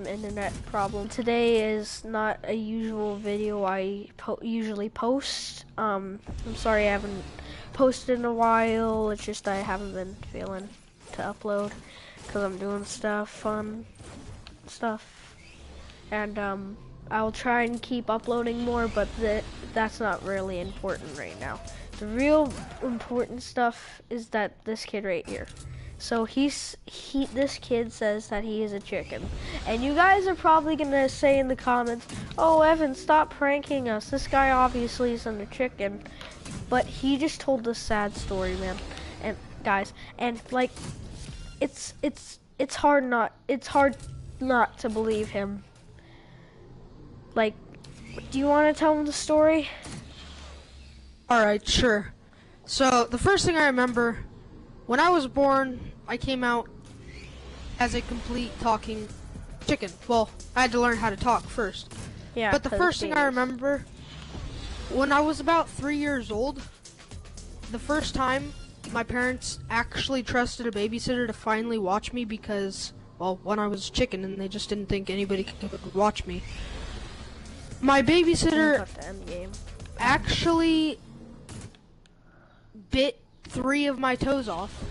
some internet problem. Today is not a usual video I usually post. I'm sorry I haven't posted in a while. It's just I haven't been feeling to upload because I'm doing fun stuff. And I'll try and keep uploading more, but that's not really important right now. The real important stuff is that this kid right here. So this kid says that he is a chicken. And you guys are probably gonna say in the comments, "Oh, Evan, stop pranking us. This guy obviously isn't a chicken." But he just told this sad story, man. And guys, and like it's hard not to believe him. Like, do you want to tell him the story? Alright, sure. So, the first thing I remember, when I was born, I came out as a complete talking chicken. Well, I had to learn how to talk first. Yeah. But the first thing I remember, when I was about 3 years old, the first time my parents actually trusted a babysitter to finally watch me because, well, when I was a chicken and they just didn't think anybody could watch me. My babysitter actually bit 3 of my toes off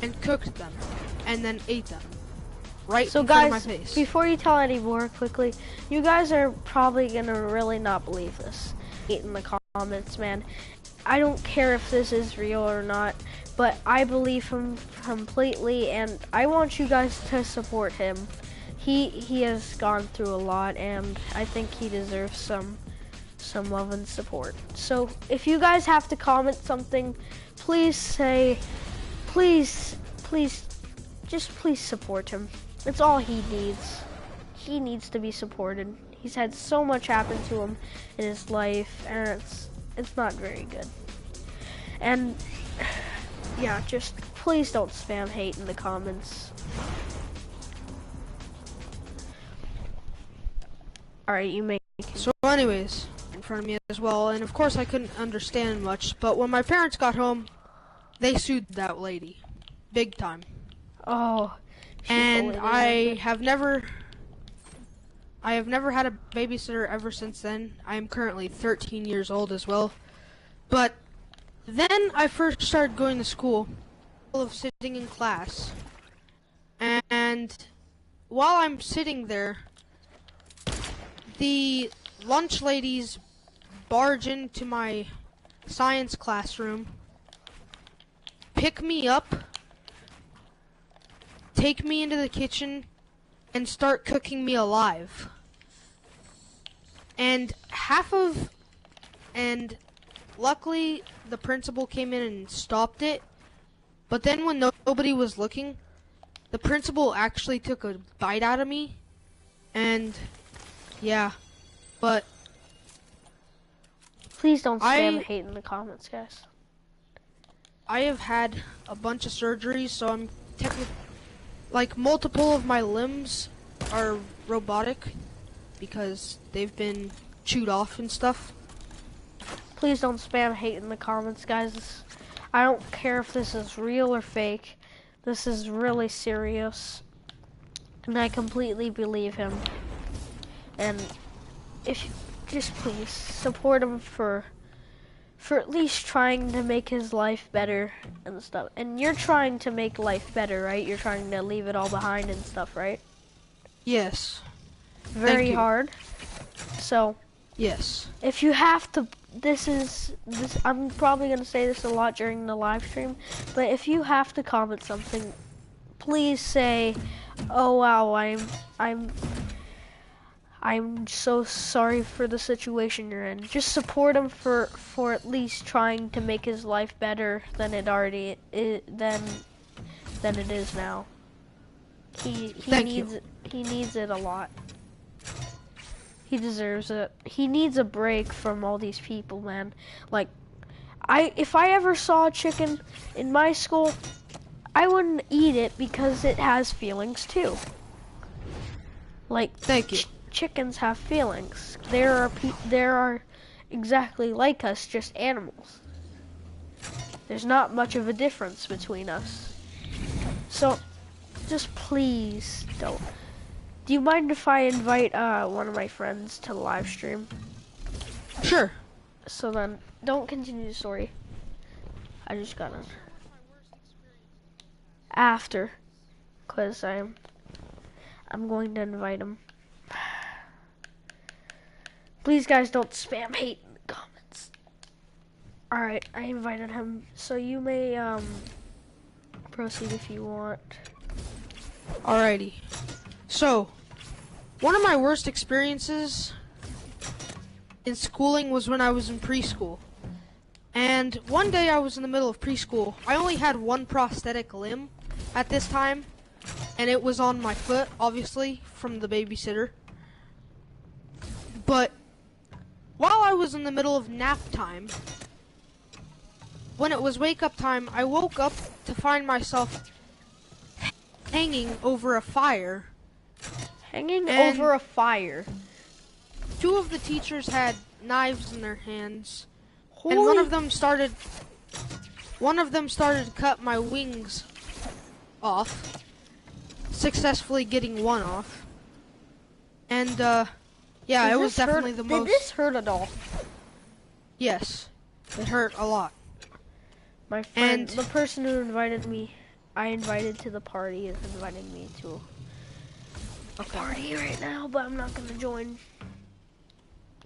and cooked them and then ate them right in front of my face. Before you tell any more quickly, you guys are probably gonna really not believe this. In the comments, man. I don't care if this is real or not, but I believe him completely, and I want you guys to support him. He has gone through a lot, and I think he deserves some love and support. So if you guys have to comment something, please say, please support him. It's all he needs. He needs to be supported. He's had so much happen to him in his life, and it's not very good. And yeah, just please don't spam hate in the comments. Alright, you may. So anyways, in front of me as well, and of course I couldn't understand much, but when my parents got home, they sued that lady. Big time. Oh. And I have never had a babysitter ever since then. I am currently 13 years old as well. But then I first started going to school, of sitting in class. And while I'm sitting there, the lunch ladies barge into my science classroom, pick me up, take me into the kitchen, and start cooking me alive. And luckily the principal came in and stopped it, but then when nobody was looking, the principal actually took a bite out of me, and yeah, but please don't spam hate in the comments, guys. I have had a bunch of surgeries, so I'm technically, like, multiple of my limbs are robotic because they've been chewed off and stuff. Please don't spam hate in the comments, guys. I don't care if this is real or fake. This is really serious, and I completely believe him. And if you just please support him for at least trying to make his life better and stuff. And you're trying to make life better, right? You're trying to leave it all behind and stuff, right? Yes. Very hard. So yes. If you have to, I'm probably gonna say this a lot during the live stream, but if you have to comment something, please say, "Oh wow, I'm so sorry for the situation you're in." Just support him for at least trying to make his life better than it already than it is now. He needs it a lot. He deserves it. He needs a break from all these people, man. Like, if I ever saw a chicken in my school, I wouldn't eat it because it has feelings too. Like, thank you. Chickens have feelings. There are exactly like us, just animals. There's not much of a difference between us. So, just please don't. Do you mind if I invite one of my friends to the live stream? Sure. So then, don't continue the story. I just got in. After, cause I'm going to invite him. Please, guys, don't spam hate in the comments. All right, I invited him, so you may proceed if you want. Alrighty. So, one of my worst experiences in schooling was when I was in preschool. And one day I was in the middle of preschool. I only had one prosthetic limb at this time, and it was on my foot, obviously, from the babysitter. But while I was in the middle of nap time, when it was wake up time, I woke up to find myself hanging over a fire. Hanging over a fire. Two of the teachers had knives in their hands, Holy. and one of them started to cut my wings off, successfully getting one off. And yeah, it was definitely the most. Did this hurt at all? Yes, it hurt a lot. My friend, the person who invited me, I invited to the party, is inviting me to a party right now, but I'm not gonna join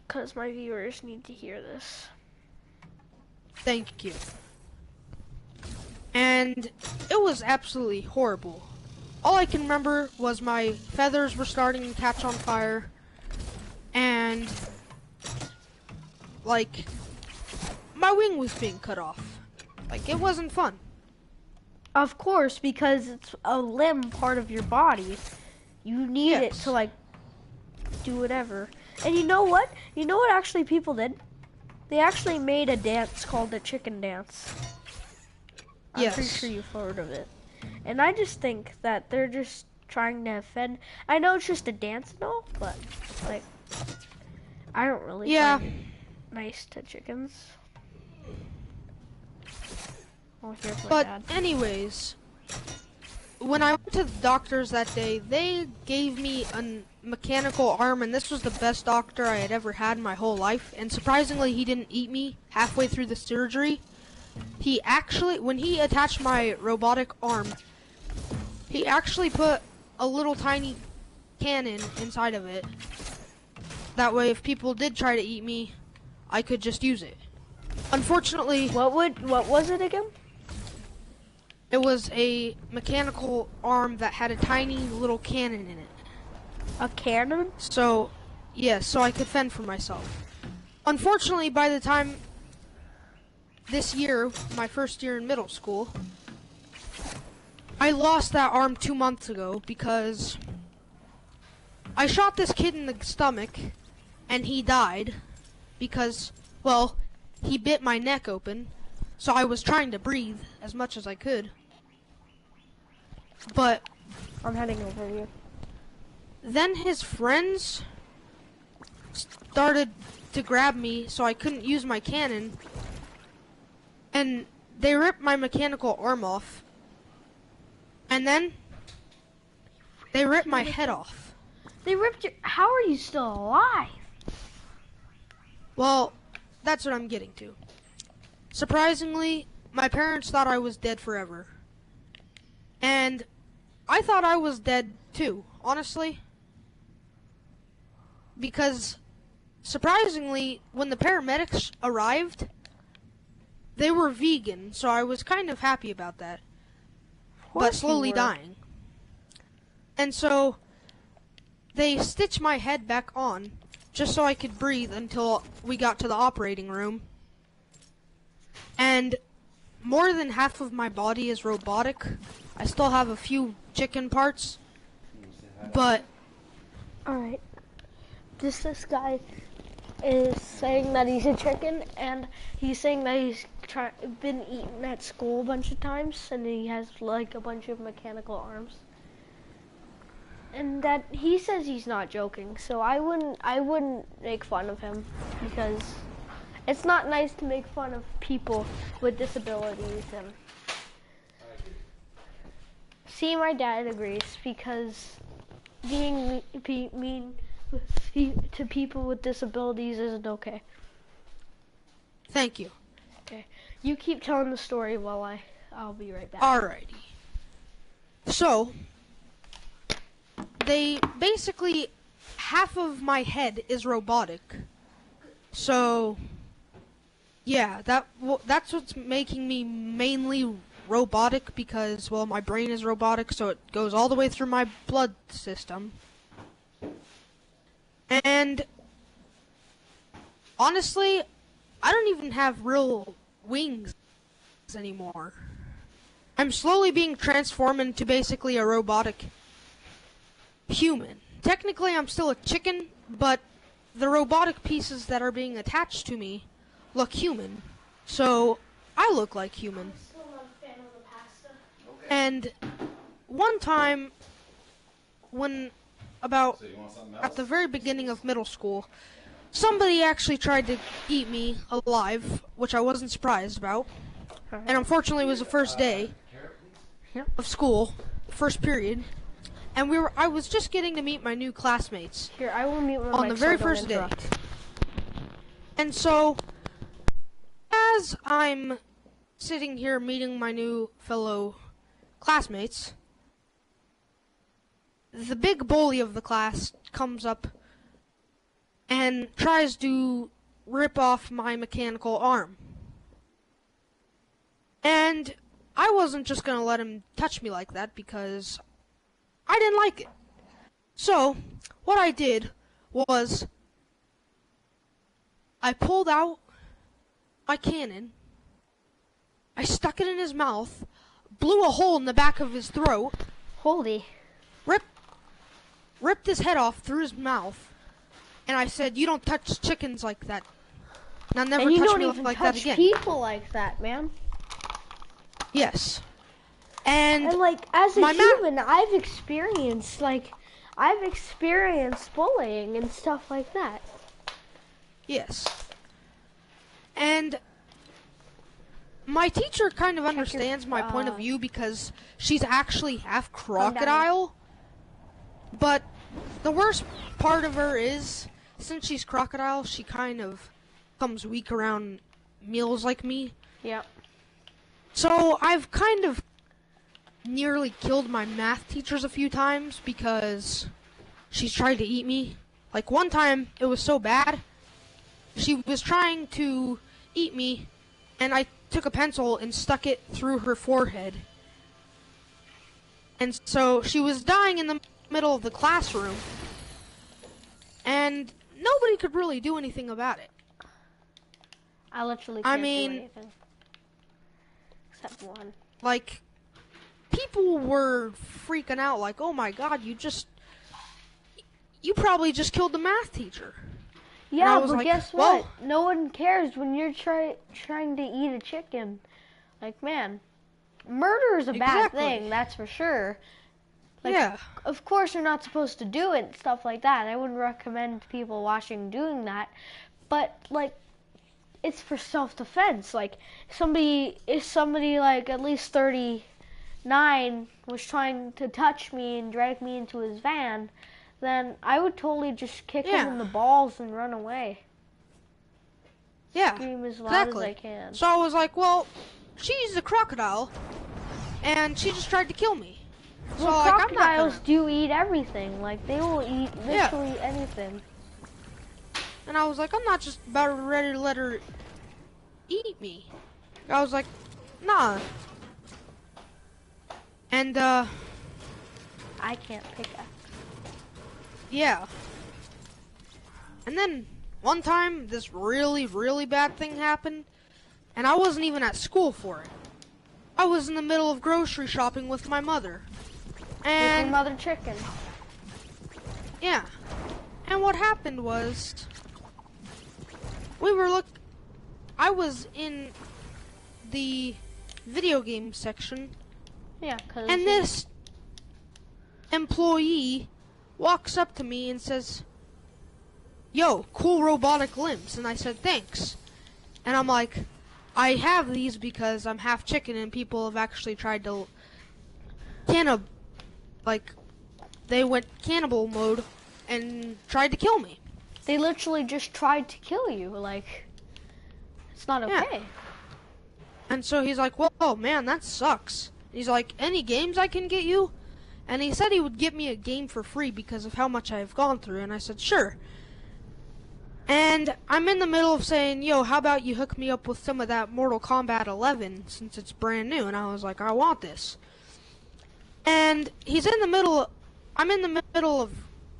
because my viewers need to hear this. Thank you. And it was absolutely horrible. All I can remember was my feathers were starting to catch on fire, and like my wing was being cut off. Like, it wasn't fun. Of course, because it's a limb part of your body. You need it to like do whatever. And you know what? You know what actually people did? They actually made a dance called the chicken dance. I'm pretty sure you've heard of it. And I just think that they're just trying to offend. I know it's just a dance and all, but like I don't really find it nice to chickens. Oh, here's my dad. Anyways, when I went to the doctors that day, they gave me a mechanical arm, and this was the best doctor I had ever had in my whole life. And surprisingly, he didn't eat me halfway through the surgery. He actually, when he attached my robotic arm, he actually put a little tiny cannon inside of it. That way, if people did try to eat me, I could just use it. Unfortunately, what was it again? It was a mechanical arm that had a tiny little cannon in it. A cannon? So, yes, so I could fend for myself. Unfortunately, by the time this year, my first year in middle school, I lost that arm 2 months ago because I shot this kid in the stomach and he died because, well, he bit my neck open, so I was trying to breathe as much as I could. But I'm heading over you. Then his friends started to grab me so I couldn't use my cannon, and they ripped my mechanical arm off, and then they ripped my head off. They ripped your... How are you still alive? Well, that's what I'm getting to. Surprisingly, my parents thought I was dead forever. And I thought I was dead too, honestly. Because, surprisingly, when the paramedics arrived, they were vegan, so I was kind of happy about that. But slowly dying. And so, they stitched my head back on, just so I could breathe until we got to the operating room. And more than half of my body is robotic. I still have a few chicken parts, but... Alright. This guy is saying that he's a chicken, and he's saying that he's been eaten at school a bunch of times, and he has like a bunch of mechanical arms. And that he says he's not joking, so I wouldn't make fun of him, because it's not nice to make fun of people with disabilities. And see, my dad agrees, because being mean to people with disabilities isn't okay. Thank you. Okay, you keep telling the story while I'll be right back. Alrighty. So, they basically, half of my head is robotic. So, yeah, that's what's making me mainly robotic because, well, my brain is robotic, so it goes all the way through my blood system. And, honestly, I don't even have real wings anymore. I'm slowly being transformed into basically a robotic human. Technically, I'm still a chicken, but the robotic pieces that are being attached to me look human. So, I look like human. I'm still not a fan of the pasta. And one time, when at the very beginning of middle school, somebody actually tried to eat me alive, which I wasn't surprised about. And unfortunately, it was the first day of school, first period. And I was just getting to meet my new classmates. Here, I will mute my on the mic very so don't first day. interrupt. And so, as I'm sitting here meeting my new fellow classmates, the big bully of the class comes up and tries to rip off my mechanical arm. And I wasn't just going to let him touch me like that because I didn't like it. So, what I did was I pulled out my cannon, I stuck it in his mouth, blew a hole in the back of his throat, Holy. ripped his head off through his mouth, and I said, "You don't touch chickens like that. Now never And you touch don't me even like that touch again." people like that, man. Yes. And like, as a my human, I've experienced bullying and stuff like that. yes. And my teacher kind of understands my point of view because she's actually half crocodile. But the worst part of her is, since she's crocodile, she kind of comes weak around meals like me. Yep. So I've kind of nearly killed my math teachers a few times because she's tried to eat me. Like one time, it was so bad, she was trying to eat me, and I took a pencil and stuck it through her forehead. And so she was dying in the middle of the classroom, and nobody could really do anything about it. I literally can't do anything. Except one. Like, people were freaking out like, "Oh my god, you probably just killed the math teacher." Yeah, but like, guess well, what? No one cares when you're trying to eat a chicken. Like, man, murder is a bad thing, that's for sure. Like, yeah. Of course you're not supposed to do it and stuff like that. I wouldn't recommend people watching doing that. But, like, it's for self-defense. Like, if somebody like at least 39 was trying to touch me and drag me into his van, then I would totally just kick him in the balls and run away. Yeah, Scream as loud as I can. So I was like, well, she's a crocodile, and she just tried to kill me. So, Well, like, crocodiles do eat everything. Like, they will eat literally anything. And I was like, I'm not just about ready to let her eat me. I was like, nah. And, I can't pickaxe. Yeah. And then, one time, this really, really bad thing happened, and I wasn't even at school for it. I was in the middle of grocery shopping with my mother. And with your mother chicken. Yeah. And what happened was, I was in the video game section. Yeah, and this employee walks up to me and says, "Yo, cool robotic limbs." And I said, "Thanks." And I'm like, I have these because I'm half chicken and people have actually tried to they went cannibal mode and tried to kill me. They literally just tried to kill you. Like, it's not okay. Yeah. And so he's like, whoa, man, that sucks. He's like, any games I can get you? And he said he would get me a game for free because of how much I've gone through. And I said, sure. And I'm in the middle of saying, yo, how about you hook me up with some of that Mortal Kombat 11 since it's brand new? And I was like, I want this. And he's in the middle, I'm in the middle of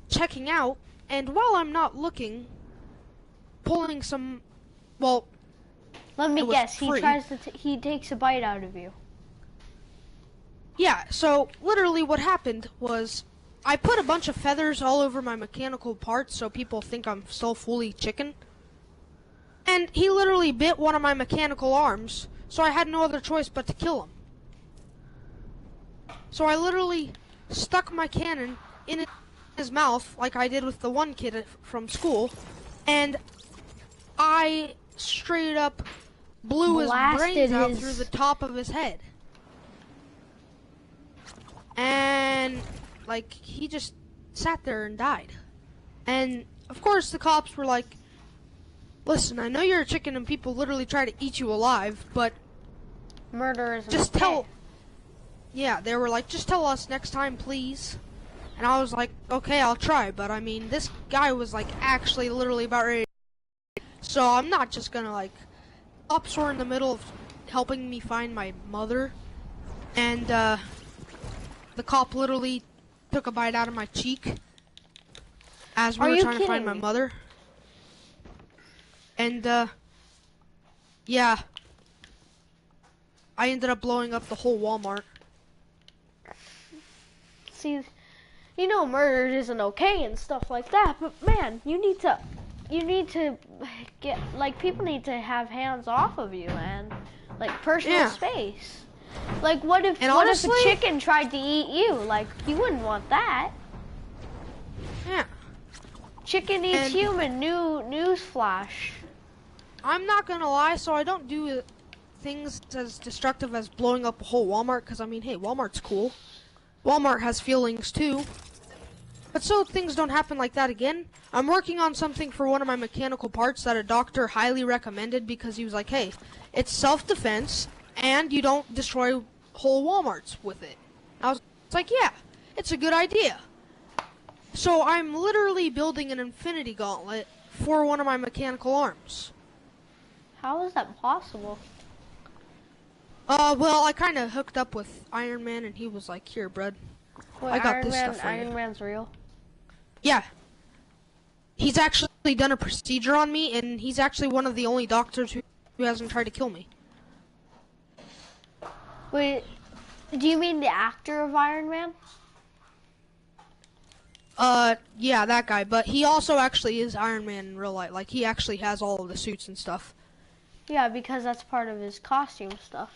checking out. And while I'm not looking, pulling some, well, let me guess. Free. He takes a bite out of you. Yeah, so literally what happened was I put a bunch of feathers all over my mechanical parts so people think I'm still fully chicken. And he literally bit one of my mechanical arms, so I had no other choice but to kill him. So I literally stuck my cannon in his mouth like I did with the one kid from school, and I straight up blew his brains out through the top of his head. And, like, he just sat there and died. And, of course, the cops were like, listen, I know you're a chicken and people literally try to eat you alive, but murder is just tell... Yeah, they were like, just tell us next time, please. And I was like, okay, I'll try. But, I mean, this guy was, like, actually literally about ready to... So I'm not just gonna, like... Cops were in the middle of helping me find my mother. And, the cop literally took a bite out of my cheek as we were trying to find my mother. And, yeah. I ended up blowing up the whole Walmart. See, you know murder isn't okay and stuff like that, but man, you need to get, like, people need to have hands off of you, man. Like, personal space. Like, what if a chicken tried to eat you? Like, you wouldn't want that. Yeah. Chicken eats human. News flash. I'm not gonna lie, so I don't do things as destructive as blowing up a whole Walmart, because, I mean, hey, Walmart's cool. Walmart has feelings, too. But so things don't happen like that again, I'm working on something for one of my mechanical parts that a doctor highly recommended because he was like, hey, it's self-defense, and you don't destroy whole Walmarts with it. I was like, yeah, it's a good idea. So I'm literally building an infinity gauntlet for one of my mechanical arms. How is that possible? Well, I kind of hooked up with Iron Man, and he was like, here, bud. Wait, I got this stuff for you. Iron Man's real? Yeah. He's actually done a procedure on me, and he's actually one of the only doctors who hasn't tried to kill me. Wait, do you mean the actor of Iron Man? Yeah, that guy, but he also actually is Iron Man in real life. Like, he actually has all of the suits and stuff. Yeah, because that's part of his costume stuff.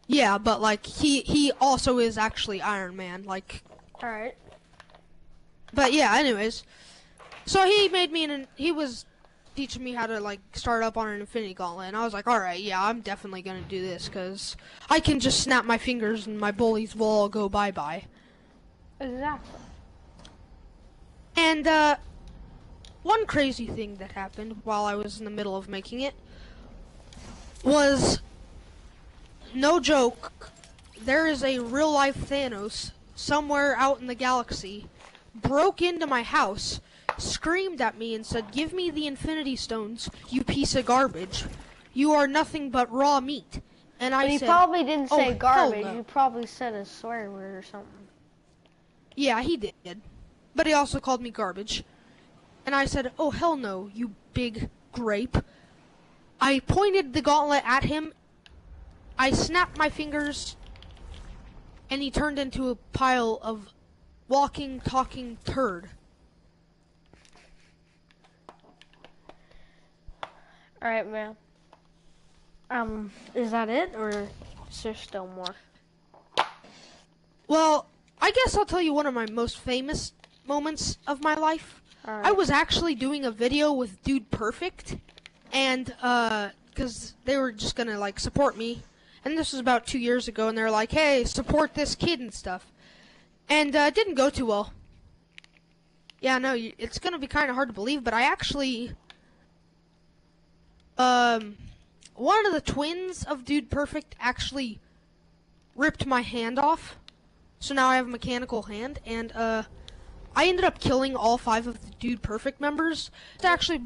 Yeah, but, like, he also is actually Iron Man, like... Alright. But, yeah, anyways. So he made me he was teaching me how to, like, start up on an infinity gauntlet, and I was like, alright, yeah, I'm definitely gonna do this, because I can just snap my fingers and my bullies will all go bye-bye. Exactly. And, one crazy thing that happened while I was in the middle of making it was, no joke, there is a real-life Thanos somewhere out in the galaxy, broke into my house, screamed at me and said, give me the Infinity Stones, you piece of garbage. You are nothing but raw meat. And I said, he probably didn't say garbage, no. He probably said a swear word or something. Yeah, he did. But he also called me garbage. And I said, oh, hell no, you big grape. I pointed the gauntlet at him. I snapped my fingers. And he turned into a pile of walking, talking turd. Alright, man. Is that it, or is there still more? Well, I guess I'll tell you one of my most famous moments of my life. Right. I was actually doing a video with Dude Perfect, and, because they were just gonna, like, support me. And this was about 2 years ago, and they're like, hey, support this kid and stuff. And it didn't go too well. Yeah, no, it's gonna be kind of hard to believe, but I actually, one of the twins of Dude Perfect actually ripped my hand off, so now I have a mechanical hand, and I ended up killing all 5 of the Dude Perfect members to actually